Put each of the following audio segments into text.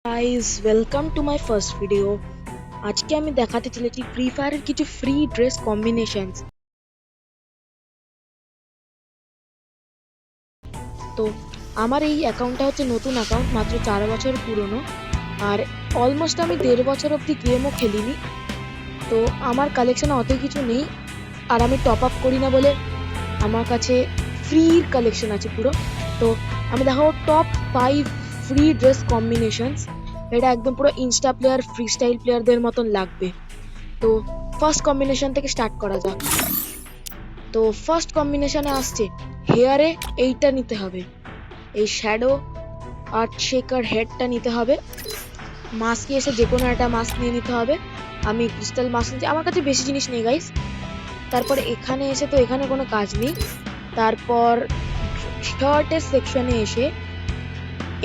Guys, welcome to my first video. আজকে আমি দেখাতে চলেছি ফ্রি ফায়ারের কিছু ফ্রি ড্রেস কম্বিনেশনস। তো আমার এই অ্যাকাউন্টটা হচ্ছে নতুন অ্যাকাউন্ট, মাত্র 4 বছর পুরনো। আর অলমোস্ট আমি 1.5 বছর অবধি গেমও খেলিনি। তো আমার কালেকশনে অত কিছু নেই, আর আমি টপ আপ করি না বলে আমার কাছে ফ্রির কালেকশন আছে পুরো। তো আমি দেখাবো টপ 5 ফ্রি ড্রেস কম্বিনেশনস। এটা একদম পুরো ইনস্টা প্লেয়ার, ফ্রি স্টাইল প্লেয়ারদের মতন লাগবে। তো ফার্স্ট কম্বিনেশন থেকে স্টার্ট করা যাক। তো ফার্স্ট কম্বিনেশনে আসছে হেয়ারে এইটা নিতে হবে, এই শ্যাডো আর্ট শেকার হেডটা নিতে হবে। মাস্কে এসে যে কোনো একটা মাস্ক নিয়ে নিতে হবে। আমি ক্রিস্টাল মাস্ক নিচ্ছি, আমার কাছে বেশি জিনিস নেই গাইস। তারপর এখানে এসে তো এখানে কোনো কাজ নেই। তারপর শার্টের সেকশনে এসে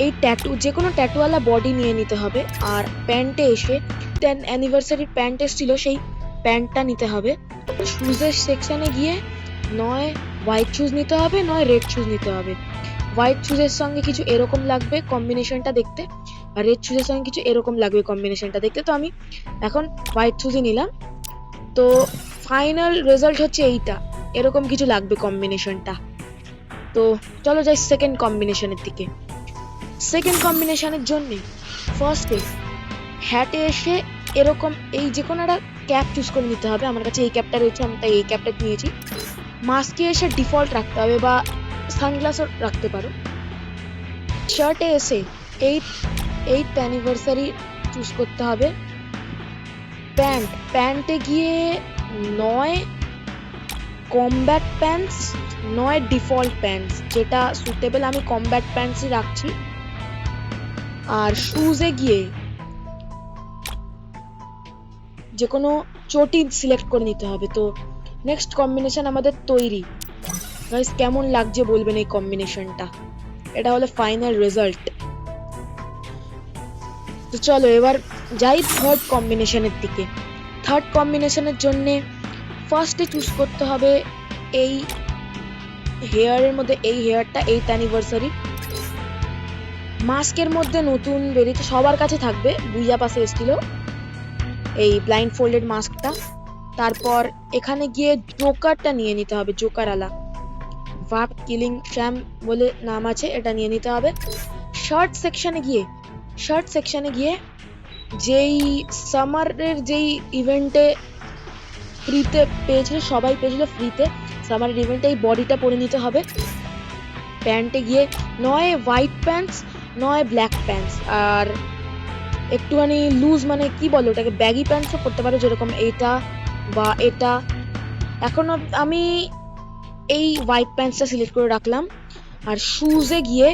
এই ট্যাটু, যে কোনো ট্যাটুওয়ালা বডি নিয়ে নিতে হবে। আর প্যান্টে এসে 10 অ্যানিভার্সারির প্যান্ট এসেছিল, সেই প্যান্টটা নিতে হবে। শুজের সেকশনে গিয়ে নয় হোয়াইট শুজ নিতে হবে, নয় রেড শুজ নিতে হবে। হোয়াইট শুজের সঙ্গে কিছু এরকম লাগবে কম্বিনেশনটা দেখতে, আর রেড শুজের সঙ্গে কিছু এরকম লাগবে কম্বিনেশনটা দেখতে। তো আমি এখন হোয়াইট শুজই নিলাম। তো ফাইনাল রেজাল্ট হচ্ছে এইটা, এরকম কিছু লাগবে কম্বিনেশনটা। তো চলো যাই সেকেন্ড কম্বিনেশনের দিকে। সেকেন্ড কম্বিনেশনের জন্য ফার্স্টে হ্যাটে এসে এরকম এই যে কোনো একটা ক্যাপ চুজ করে নিতে হবে। আমার কাছে এই ক্যাপটা রয়েছে, আমি তাই এই ক্যাপটা নিয়েছি। মাস্কে এসে ডিফল্ট রাখতে হবে, বা সানগ্লাসও রাখতে পারো। শার্টে এসে এইট অ্যানিভার্সারি চুজ করতে হবে। প্যান্টে গিয়ে নয় কমব্যাট প্যান্টস, নয় ডিফল্ট প্যান্টস, যেটা সুটেবল আমি কমব্যাট প্যান্টসই রাখছি। আর শুজে গিয়ে যে কোনো চটি সিলেক্ট করে নিতে হবে। তো নেক্সট কম্বিনেশন আমাদের তৈরি। গাইস, কেমন লাগছে বলবেন এই কম্বিনেশনটা। এটা হলো ফাইনাল রেজাল্ট। তো চলো এবার যাই থার্ড কম্বিনেশনের দিকে। থার্ড কম্বিনেশনের জন্য ফার্স্টে চুজ করতে হবে এই হেয়ারের মধ্যে, এই হেয়ারটা 8th অ্যানিভার্সারি। মাস্কের মধ্যে নতুন বেরিয়েছে, সবার কাছে থাকবে, বুইয়া পাশে এসেছিল এই ব্লাইন্ড ফোল্ডেড মাস্কটা। তারপর এখানে গিয়ে জোকারটা নিয়ে নিতে হবে, জোকার আলা ভাপ কিলিং শ্যাম বলে নাম আছে, এটা নিয়ে নিতে হবে। শার্ট সেকশনে গিয়ে যেই সামারের যেই ইভেন্টে ফ্রিতে পেয়েছিল, সবাই পেয়েছিল ফ্রিতে সামারের ইভেন্টে, এই বডিটা পরে নিতে হবে। প্যান্টে গিয়ে নয় হোয়াইট প্যান্টস, নয় ব্ল্যাক প্যান্টস, আর একটুখানি লুজ, মানে কি বলে ওটাকে, ব্যাগি প্যান্টসও পরতে পারো, যেরকম এটা বা এটা। এখন আমি এই হোয়াইট প্যান্টসটা সিলেক্ট করে রাখলাম। আর শুজে গিয়ে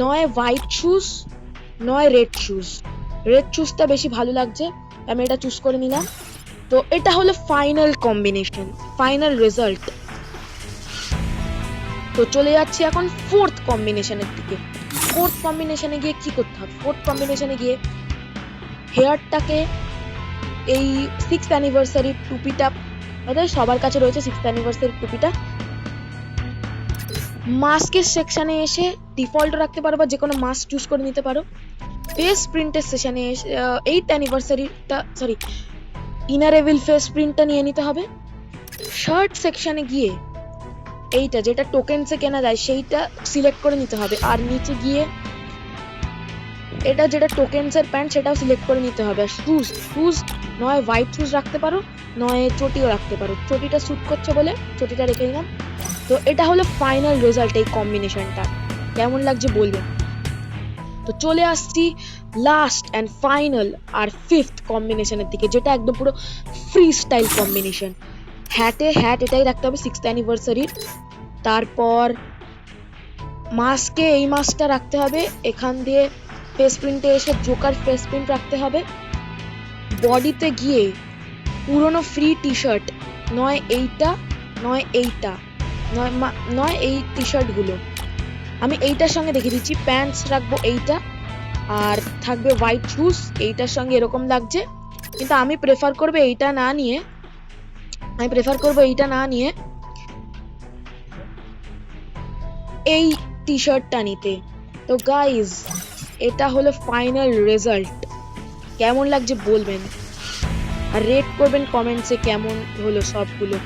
নয় হোয়াইট শুজ, নয় রেড শুজ। রেড শুজটা বেশি ভালো লাগছে, আমি এটা চুজ করে নিলাম। তো এটা হলো ফাইনাল কম্বিনেশন, ফাইনাল রেজাল্ট। তো চলে যাচ্ছি এখন ফোর্থ কম্বিনেশনের দিকে। ফোর্থ কম্বিনেশনে গিয়ে কি করতে হবে? ফোর্থ কম্বিনেশনে গিয়ে হেয়ারটাকে এই 6th অ্যানিভার্সারি টুপিটা, অর্থাৎ সবার কাছে রয়েছে 6th অ্যানিভার্সারি টুপিটা। মাস্কের সেকশনে এসে ডিফল্ট রাখতে পারো, বা যে কোনো মাস্ক চুজ করে নিতে পারো। ফেস প্রিন্টের সেশনে এসে 8th অ্যানিভার্সারিটা, সরি, ইনার এভিল ফেস প্রিন্টটা নিয়ে নিতে হবে। শার্ট সেকশনে গিয়ে এইটা যেটা টোকেনসে কেনা যায় সেইটা সিলেক্ট করে নিতে হবে। আর নিচে গিয়ে এটা যেটা টোকেনসের প্যান্ট, সেটাও সিলেক্ট করে নিতে হবে। আর শুজ নয় হোয়াইট শুজ রাখতে পারো, নয় চটিও রাখতে পারো। চটিটা স্যুট করছে বলে চটিটা রেখে নিলাম। তো এটা হলো ফাইনাল রেজাল্ট এই কম্বিনেশনটা, কেমন লাগছে বলবেন। তো চলে আসছি লাস্ট অ্যান্ড ফাইনাল আর ফিফথ কম্বিনেশনের দিকে, যেটা একদম পুরো ফ্রি স্টাইল কম্বিনেশন। হ্যাট এটাই রাখতে হবে 6th অ্যানিভার্সারির। তারপর মাস্কে এই মাস্কটা রাখতে হবে, এখান দিয়ে ফেস প্রিন্টে এসে জোকার ফেস প্রিন্ট রাখতে হবে। বডিতে গিয়ে পুরনো ফ্রি টি শার্ট, নয় এইটা, নয় এইটা, নয় এই টি শার্টগুলো, আমি এইটার সঙ্গে দেখে দিচ্ছি। প্যান্টস রাখবো এইটা, আর থাকবে হোয়াইট শুজ, এইটার সঙ্গে এরকম লাগছে। কিন্তু আমি প্রেফার করবো এইটা না নিয়ে এই টি শার্টটা নিতে। তো গাইজ, এটা হলো ফাইনাল রেজাল্ট। কেমন লাগছে বলবেন, আর রেট করবেন কমেন্টসে কেমন হলো সবগুলো।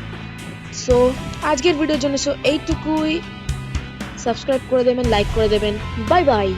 সো আজকের ভিডিওর জন্য এইটুকুই। সাবস্ক্রাইব করে দেবেন, লাইক করে দেবেন। Bye bye.